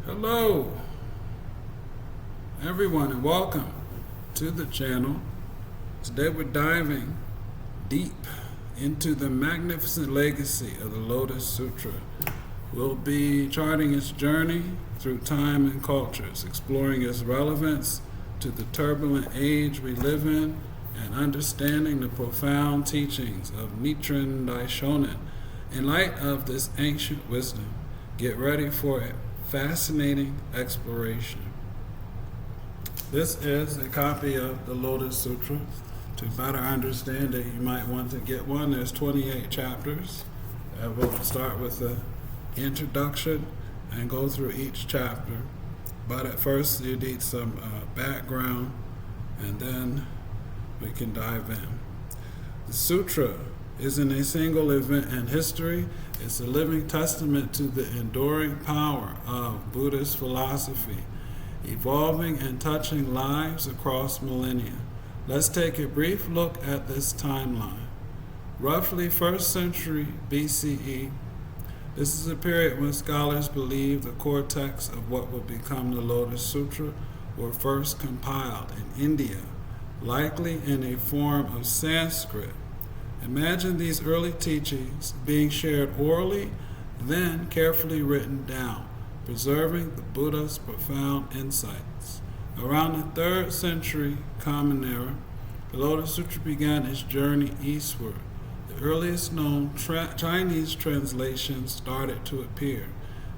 Hello, everyone, and welcome to the channel. Today we're diving deep into the magnificent legacy of the Lotus Sutra. We'll be charting its journey through time and cultures, exploring its relevance to the turbulent age we live in, and understanding the profound teachings of Nichiren Daishonin. In light of this ancient wisdom, get ready for a fascinating exploration. This is a copy of the Lotus Sutra. To better understand it, you might want to get one. There's 28 chapters. We'll start with the introduction and go through each chapter. But at first, you need some background, and then we can dive in. The sutra isn't a single event in history. It's a living testament to the enduring power of Buddhist philosophy, evolving and touching lives across millennia. Let's take a brief look at this timeline. Roughly 1st century BCE, this is a period when scholars believe the core texts of what would become the Lotus Sutra were first compiled in India, likely in a form of Sanskrit. Imagine these early teachings being shared orally, then carefully written down, preserving the Buddha's profound insights. Around the 3rd century Common Era, the Lotus Sutra began its journey eastward. The earliest known Chinese translations started to appear.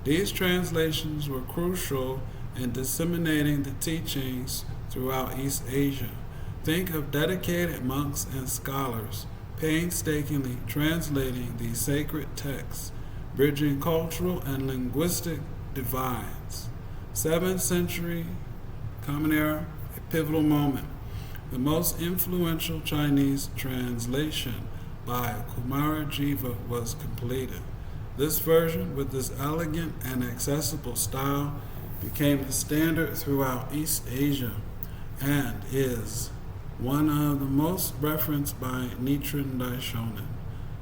These translations were crucial in disseminating the teachings throughout East Asia. Think of dedicated monks and scholars painstakingly translating these sacred texts, bridging cultural and linguistic divides. 7th century Common Era, a pivotal moment. The most influential Chinese translation by Kumarajiva was completed. This version, with this elegant and accessible style, became the standard throughout East Asia and is one of the most referenced by Nichiren Daishonin.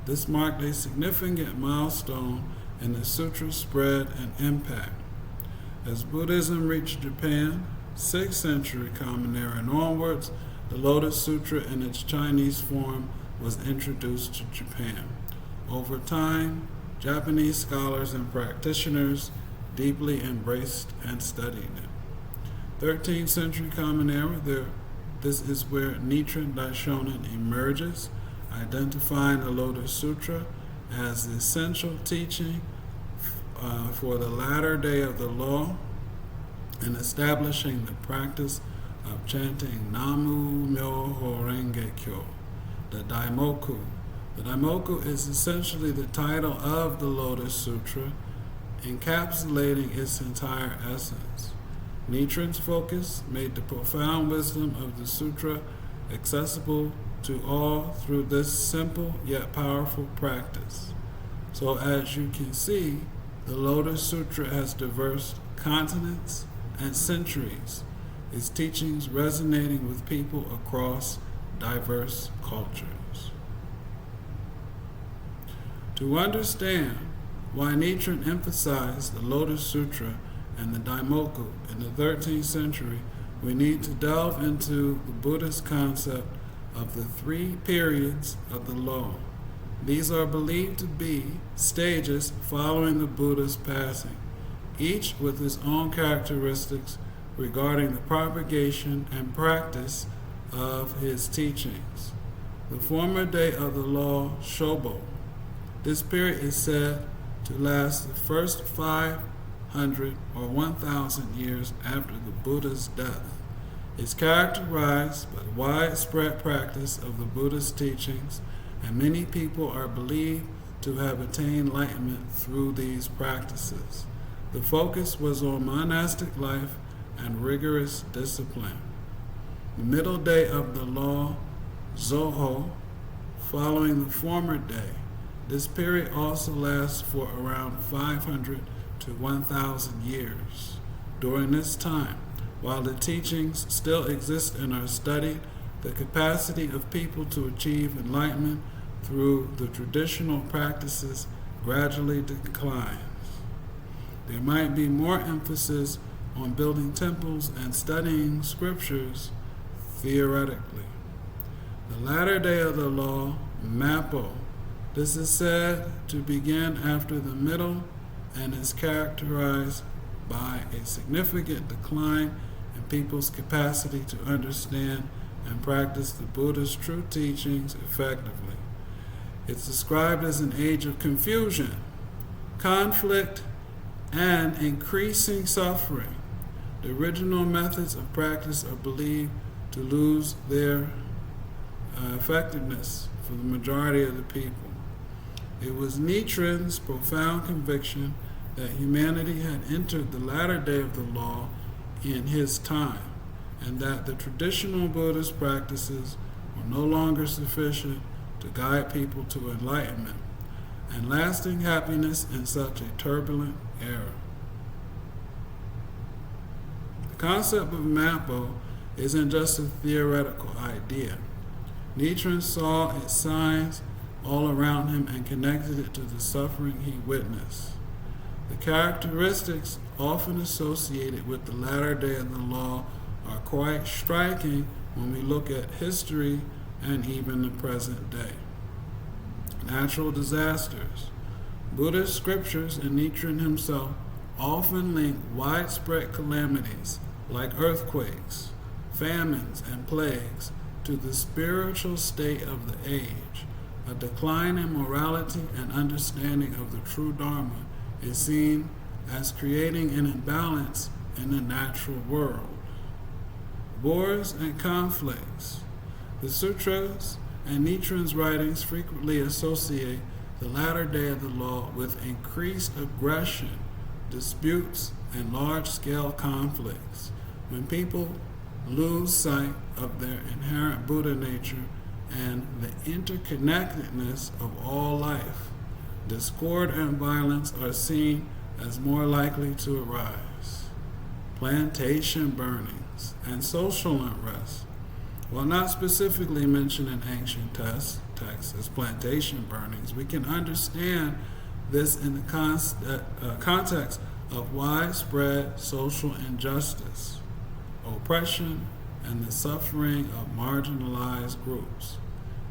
This marked a significant milestone in the sutra's spread and impact. As Buddhism reached Japan, 6th century Common Era and onwards, the Lotus Sutra in its Chinese form was introduced to Japan. Over time, Japanese scholars and practitioners deeply embraced and studied it. 13th century Common Era, this is where Nichiren Daishonin emerges, identifying the Lotus Sutra as the essential teaching for the latter day of the law, and establishing the practice of chanting Nam-myoho-renge-kyo, the Daimoku. The Daimoku is essentially the title of the Lotus Sutra, encapsulating its entire essence. Nichiren's focus made the profound wisdom of the sutra accessible to all through this simple yet powerful practice. So as you can see, the Lotus Sutra has diverse continents and centuries, its teachings resonating with people across diverse cultures. To understand why Nichiren emphasized the Lotus Sutra and the Daimoku in the 13th century, we need to delve into the Buddhist concept of the 3 periods of the law. These are believed to be stages following the Buddha's passing, each with its own characteristics regarding the propagation and practice of his teachings. The former day of the law, Shobo. This period is said to last the first 500 or 1,000 years after the Buddha's death. It's characterized by the widespread practice of the Buddha's teachings, and many people are believed to have attained enlightenment through these practices. The focus was on monastic life and rigorous discipline. The middle day of the law, Zoho, following the former day. This period also lasts for around 500 to 1,000 years. During this time, while the teachings still exist and are studied, the capacity of people to achieve enlightenment through the traditional practices gradually declines. The there might be more emphasis on building temples and studying scriptures theoretically. The latter day of the law, Mappo, this is said to begin after the middle and is characterized by a significant decline in people's capacity to understand and practice the Buddha's true teachings effectively. It's described as an age of confusion, conflict, and increasing suffering. The original methods of practice are believed to lose their effectiveness for the majority of the people. It was Nichiren's profound conviction that humanity had entered the latter day of the law in his time, and that the traditional Buddhist practices were no longer sufficient to guide people to enlightenment and lasting happiness in such a turbulent era. The concept of Mappo isn't just a theoretical idea. Nichiren saw its signs all around him and connected it to the suffering he witnessed. The characteristics often associated with the latter day of the law are quite striking when we look at history and even the present day. Natural disasters. Buddhist scriptures and Nichiren himself often link widespread calamities like earthquakes, famines, and plagues to the spiritual state of the age. A decline in morality and understanding of the true Dharma is seen as creating an imbalance in the natural world. Wars and conflicts. The sutras and Nichiren's writings frequently associate the latter day of the law with increased aggression, disputes, and large-scale conflicts. When people lose sight of their inherent Buddha nature and the interconnectedness of all life, discord and violence are seen as more likely to arise. Plantation burnings and social unrest. While not specifically mentioned in ancient texts as plantation burnings, we can understand this in the context of widespread social injustice, oppression, and the suffering of marginalized groups.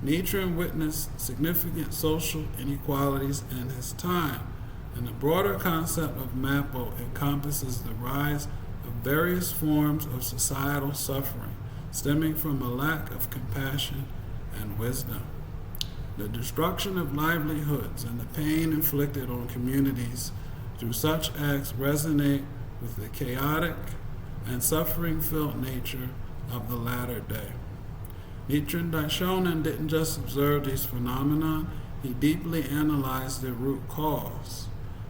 Nichiren witnessed significant social inequalities in his time, and the broader concept of Mappo encompasses the rise of various forms of societal suffering stemming from a lack of compassion and wisdom. The destruction of livelihoods and the pain inflicted on communities through such acts resonate with the chaotic and suffering-filled nature of the latter day. Nichiren Daishonin didn't just observe these phenomena, he deeply analyzed their root cause,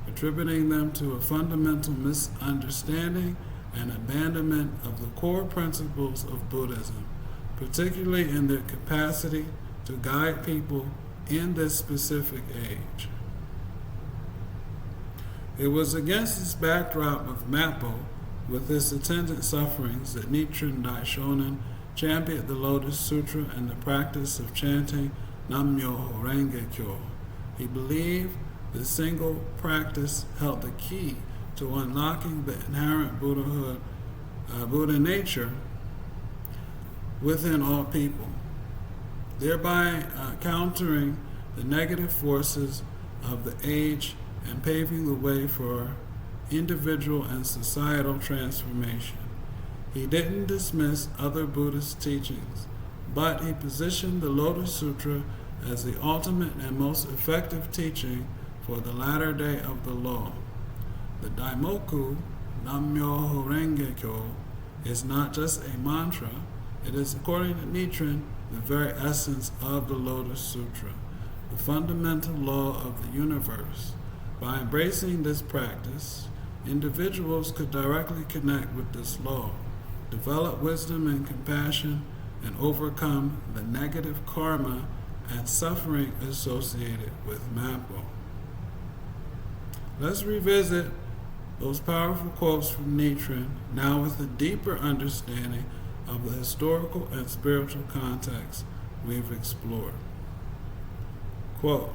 attributing them to a fundamental misunderstanding and abandonment of the core principles of Buddhism, particularly in their capacity to guide people in this specific age. It was against this backdrop of Mappo, with its attendant sufferings, that Nichiren Daishonin championed the Lotus Sutra and the practice of chanting Nam-myoho-renge-kyo. He believed the single practice held the key to unlocking the inherent Buddha nature within all people, thereby countering the negative forces of the age and paving the way for individual and societal transformation. He didn't dismiss other Buddhist teachings, but he positioned the Lotus Sutra as the ultimate and most effective teaching for the latter day of the law. The Daimoku, Nam-myoho-renge-kyo, is not just a mantra, it is, according to Nichiren, the very essence of the Lotus Sutra, the fundamental law of the universe. By embracing this practice, individuals could directly connect with this law, develop wisdom and compassion, and overcome the negative karma and suffering associated with Mappo. Let's revisit those powerful quotes from Nichiren, now with a deeper understanding of the historical and spiritual context we've explored. Quote,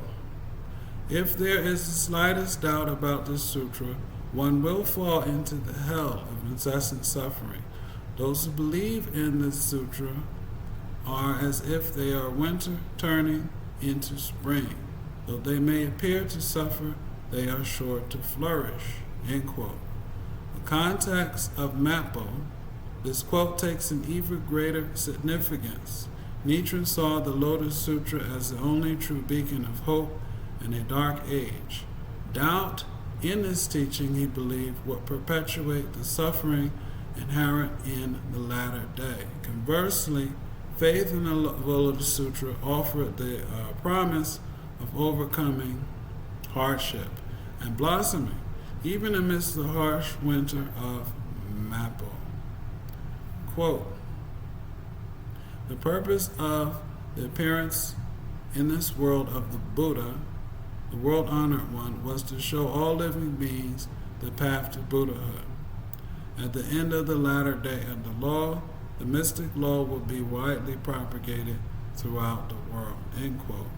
"If there is the slightest doubt about this sutra, one will fall into the hell of incessant suffering. Those who believe in this sutra are as if they are winter turning into spring. Though they may appear to suffer, they are sure to flourish. End quote. The context of Mappo, this quote takes an even greater significance. Nichiren saw the Lotus Sutra as the only true beacon of hope in a dark age. Doubt in this teaching, he believed, would perpetuate the suffering inherent in the latter day. Conversely, faith in the Lotus Sutra offered the promise of overcoming hardship and blossoming, even amidst the harsh winter of Mappo. Quote, the purpose of the appearance in this world of the Buddha, the world-honored one, was to show all living beings the path to Buddhahood. At the end of the latter day of the law, the mystic law will be widely propagated throughout the world. End quote.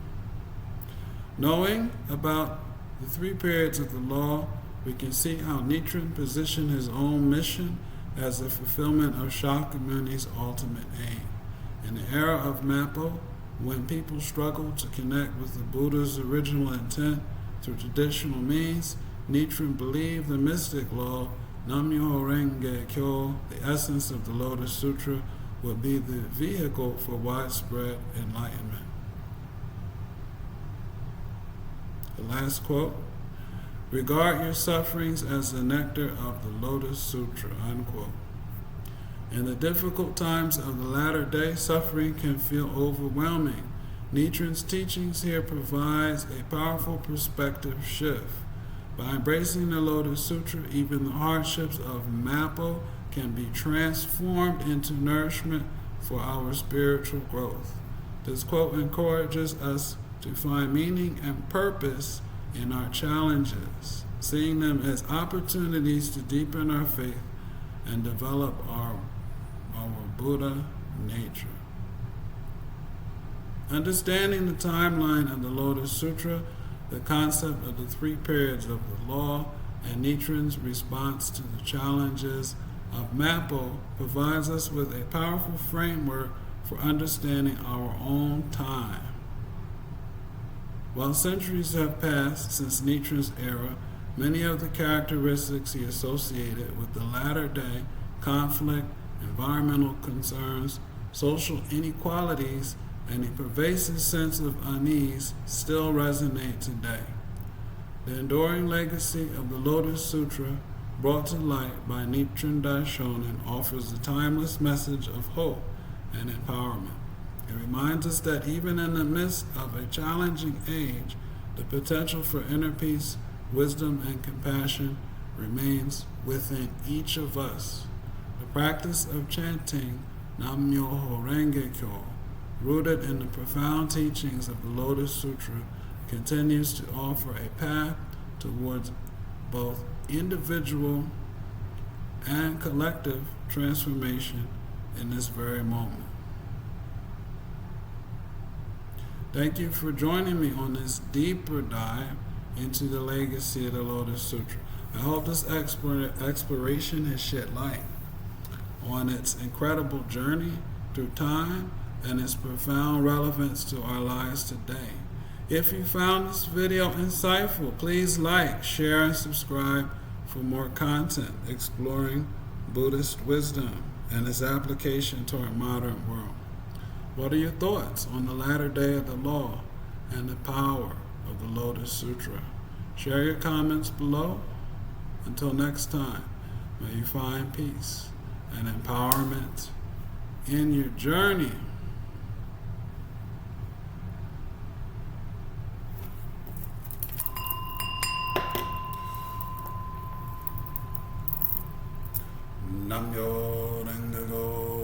Knowing about the 3 periods of the law, we can see how Nichiren positioned his own mission as the fulfillment of Shakyamuni's ultimate aim. In the era of Mappo, when people struggled to connect with the Buddha's original intent through traditional means, Nichiren believed the mystic law, Nam-myoho-renge-kyo, the essence of the Lotus Sutra, would be the vehicle for widespread enlightenment. The last quote, regard your sufferings as the nectar of the Lotus Sutra, unquote. In the difficult times of the latter day, suffering can feel overwhelming. Nichiren's teachings here provides a powerful perspective shift. By embracing the Lotus Sutra, even the hardships of Mappo can be transformed into nourishment for our spiritual growth. This quote encourages us to find meaning and purpose in our challenges, seeing them as opportunities to deepen our faith and develop our Buddha nature. Understanding the timeline of the Lotus Sutra, the concept of the 3 periods of the law, and Nichiren's response to the challenges of Mappo provides us with a powerful framework for understanding our own time. While centuries have passed since Nichiren's era, many of the characteristics he associated with the latter day conflict, environmental concerns, social inequalities, and a pervasive sense of unease still resonate today. The enduring legacy of the Lotus Sutra, brought to light by Nichiren Daishonin, offers a timeless message of hope and empowerment. It reminds us that even in the midst of a challenging age, the potential for inner peace, wisdom, and compassion remains within each of us. The practice of chanting Nam-myoho-renge-kyo, rooted in the profound teachings of the Lotus Sutra, continues to offer a path towards both individual and collective transformation in this very moment. Thank you for joining me on this deeper dive into the legacy of the Lotus Sutra. I hope this exploration has shed light on its incredible journey through time and its profound relevance to our lives today. If you found this video insightful, please like, share, and subscribe for more content exploring Buddhist wisdom and its application to our modern world. What are your thoughts on the latter day of the law and the power of the Lotus Sutra? Share your comments below. Until next time, may you find peace and empowerment in your journey. Nam-myoho-renge-kyo.